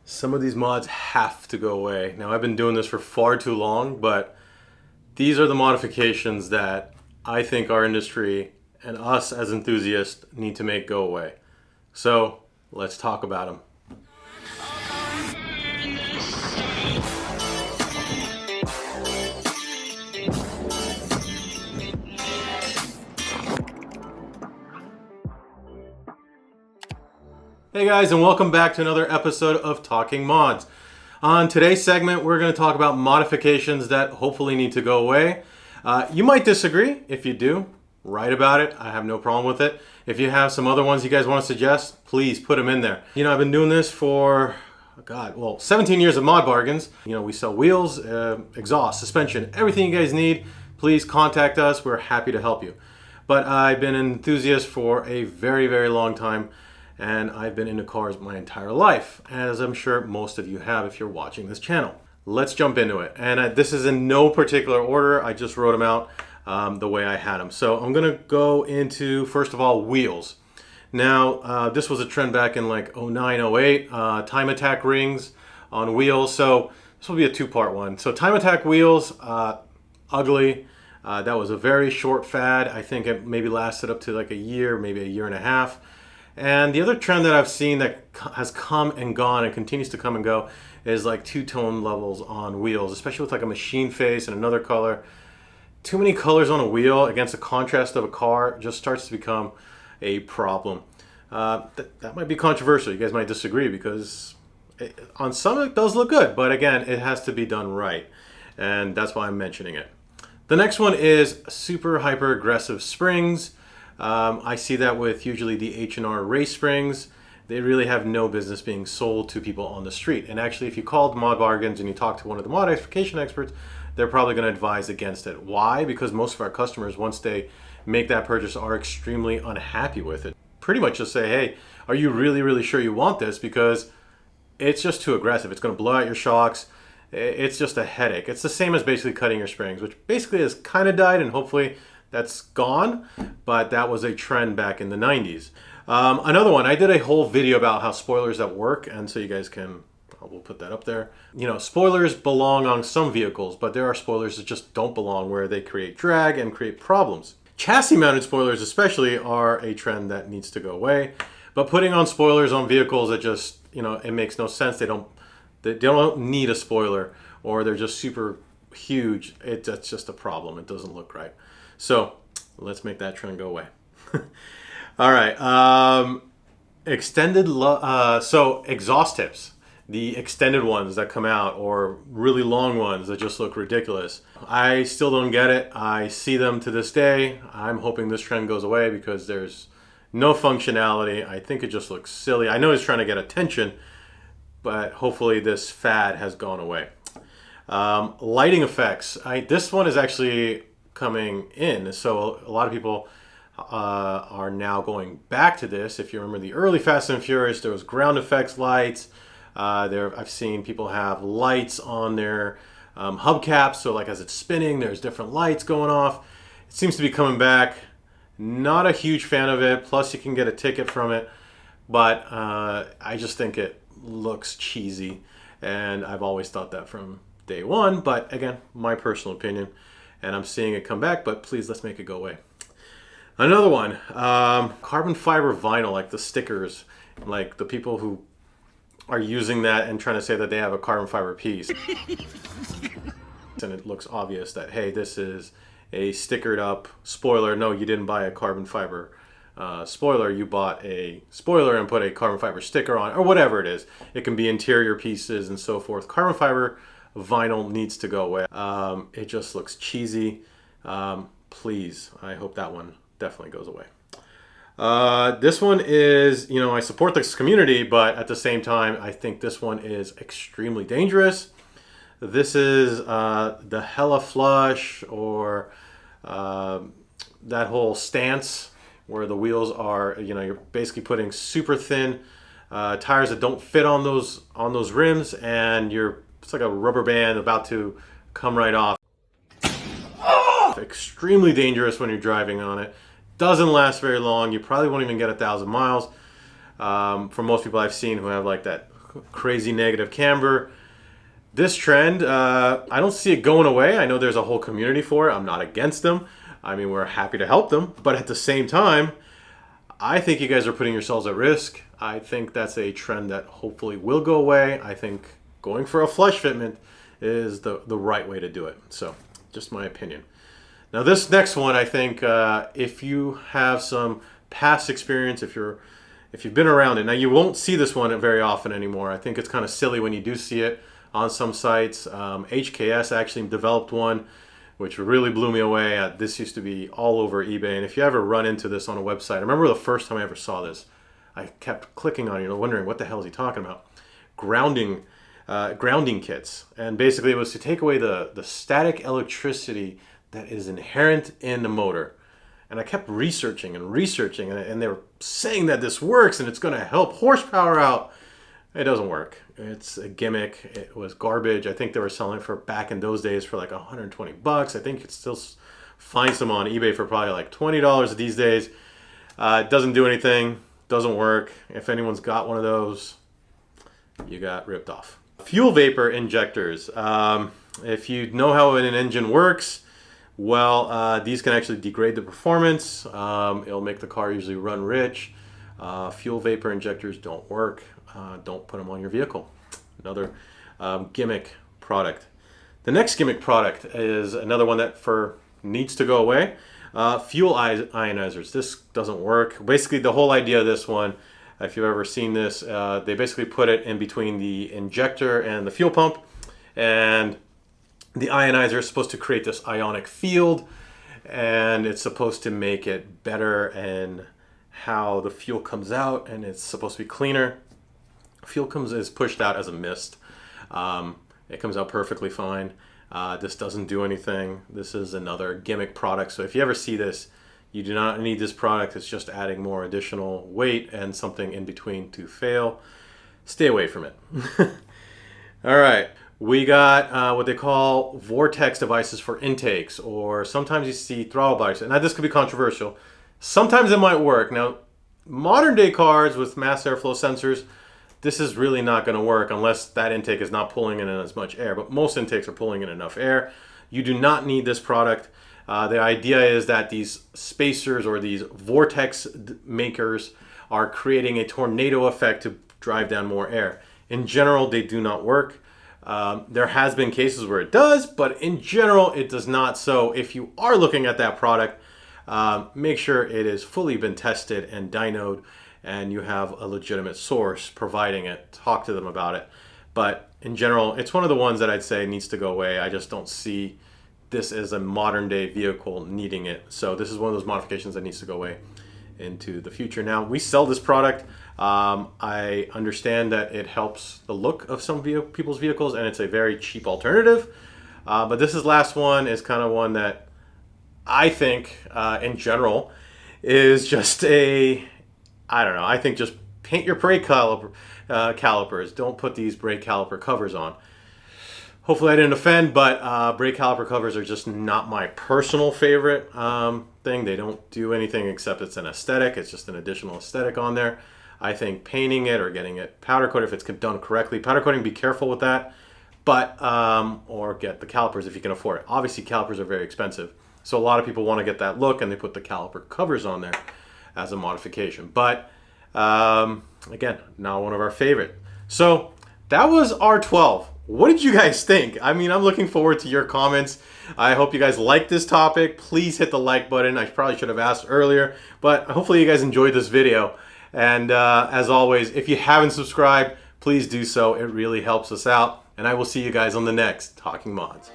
Some of these mods have to go away. Now, I've been doing this for far too long, but these are the modifications that I think our industry and us as enthusiasts need to make go away. So let's talk about them. Hey guys, and welcome back to another episode of Talking Mods. On today's segment, we're going to talk about modifications that hopefully need to go away. You might disagree. If you do, write about it. I have no problem with it. If you have some other ones you guys want to suggest, please put them in there. You know, I've been doing this for, 17 years of mod bargains. You know, we sell wheels, exhaust, suspension, everything you guys need. Please contact us. We're happy to help you. But I've been an enthusiast for a very, very long time. And I've been into cars my entire life, as I'm sure most of you have if you're watching this channel. Let's jump into it. And this is in no particular order. I just wrote them out the way I had them. So I'm gonna go into, first of all, wheels. Now, this was a trend back in like 09, 08, time attack rings on wheels. So this will be a two-part one. So time attack wheels, ugly. That was a very short fad. I think it maybe lasted up to like a year, maybe a year and a half. And the other trend that I've seen that has come and gone and continues to come and go is like two-tone levels on wheels, especially with like a machine face and another color. Too many colors on a wheel against the contrast of a car just starts to become a problem. That might be controversial. You guys might disagree because on some it does look good, but again, it has to be done right. And that's why I'm mentioning it. The next one is super hyper aggressive springs. I see that with usually the H&R race springs. They really have no business being sold to people on the street. And actually, if you called Mod Bargains and you talk to one of the modification experts, they're probably going to advise against it. Why? Because most of our customers, once they make that purchase, are extremely unhappy with it. Pretty much just say, hey, are you really, really sure you want this? Because it's just too aggressive. It's going to blow out your shocks. It's just a headache. It's the same as basically cutting your springs, which basically has kind of died, and hopefully that's gone, but that was a trend back in the 90s. Another one, I did a whole video about how spoilers that work, and so you guys can, we'll put that up there. You know, spoilers belong on some vehicles, but there are spoilers that just don't belong, where they create drag and create problems. Chassis mounted spoilers especially are a trend that needs to go away, but putting on spoilers on vehicles that just, you know, it makes no sense. They don't need a spoiler, or they're just super huge. That's just a problem. It doesn't look right. So let's make that trend go away. All right. So exhaust tips, the extended ones that come out, or really long ones that just look ridiculous. I still don't get it. I see them to this day. I'm hoping this trend goes away because there's no functionality. I think it just looks silly. I know it's trying to get attention, but hopefully this fad has gone away. Lighting effects. This one is actually coming in, so a lot of people are now going back to this. If you remember the early Fast and Furious, there was ground effects lights. I've seen people have lights on their hubcaps, so like as it's spinning, there's different lights going off. It seems to be coming back. Not a huge fan of it, plus you can get a ticket from it, but I just think it looks cheesy, and I've always thought that from day one, but again, my personal opinion. And I'm seeing it come back, but please, let's make it go away. Another one, carbon fiber vinyl, like the stickers, like the people who are using that and trying to say that they have a carbon fiber piece. And it looks obvious that, hey, this is a stickered up spoiler. No, you didn't buy a carbon fiber spoiler. You bought a spoiler and put a carbon fiber sticker on, or whatever it is. It can be interior pieces and so forth. Carbon fiber vinyl needs to go away. It just looks cheesy. Please, I hope that one definitely goes away. This one is, you know, I support this community, but at the same time, I think this one is extremely dangerous. This is the Hellaflush, or that whole stance where the wheels are, you know, you're basically putting super thin tires that don't fit on those rims, and it's like a rubber band about to come right off. Extremely dangerous when you're driving on it. Doesn't last very long. You probably won't even get 1,000 miles. For most people I've seen who have like that crazy negative camber. This trend, I don't see it going away. I know there's a whole community for it. I'm not against them. I mean, we're happy to help them. But at the same time, I think you guys are putting yourselves at risk. I think that's a trend that hopefully will go away. I think going for a flush fitment is the right way to do it. So, just my opinion. Now, this next one, I think if you have some past experience, if you've been around it, now you won't see this one very often anymore. I think it's kind of silly when you do see it on some sites. HKS actually developed one, which really blew me away. This used to be all over eBay, and if you ever run into this on a website, I remember the first time I ever saw this, I kept clicking on it, wondering what the hell is he talking about. Grounding kits, and basically it was to take away the static electricity that is inherent in the motor. And I kept researching, and they were saying that this works and it's going to help horsepower out. It doesn't work. It's a gimmick. It was garbage. I think they were selling it for, back in those days, for like 120 bucks. I think you could still find some on eBay for probably like $20 these days. It doesn't do anything. Doesn't work. If anyone's got one of those, you got ripped off. Fuel vapor injectors. If you know how an engine works, well, these can actually degrade the performance. It'll make the car usually run rich. Fuel vapor injectors don't work. Don't put them on your vehicle. Another gimmick product. The next gimmick product is another one that needs to go away. Fuel ionizers. This doesn't work. Basically, the whole idea of this one, if you've ever seen this, they basically put it in between the injector and the fuel pump, and the ionizer is supposed to create this ionic field, and it's supposed to make it better in how the fuel comes out, and it's supposed to be cleaner. Fuel is pushed out as a mist. It comes out perfectly fine. This doesn't do anything. This is another gimmick product. So if you ever see this, you do not need this product. It's just adding more additional weight and something in between to fail. Stay away from it. All right. We got what they call Vortex devices for intakes, or sometimes you see throttle bodies. Now, this could be controversial. Sometimes it might work. Now, modern day cars with mass airflow sensors, this is really not going to work unless that intake is not pulling in as much air. But most intakes are pulling in enough air. You do not need this product. The idea is that these spacers or these vortex makers are creating a tornado effect to drive down more air. In general, they do not work. There has been cases where it does, but in general, it does not. So if you are looking at that product, make sure it has fully been tested and dynoed, and you have a legitimate source providing it. Talk to them about it. But in general, it's one of the ones that I'd say needs to go away. I just don't see this as a modern day vehicle needing it. So this is one of those modifications that needs to go away into the future. Now, we sell this product. I understand that it helps the look of some people's vehicles, and it's a very cheap alternative. But this last one is kind of one that I think, in general, is just I think just paint your brake calipers. Don't put these brake caliper covers on. Hopefully I didn't offend, but brake caliper covers are just not my personal favorite thing. They don't do anything except it's an aesthetic. It's just an additional aesthetic on there. I think painting it or getting it powder coated, if it's done correctly. Powder coating, be careful with that. But, or get the calipers if you can afford it. Obviously, calipers are very expensive. So a lot of people want to get that look, and they put the caliper covers on there as a modification. But, again, not one of our favorite. So that was R12. What did you guys think? I mean, I'm looking forward to your comments. I hope you guys like this topic. Please hit the like button. I probably should have asked earlier, but hopefully you guys enjoyed this video. And as always, if you haven't subscribed, please do so. It really helps us out. And I will see you guys on the next Talking Mods.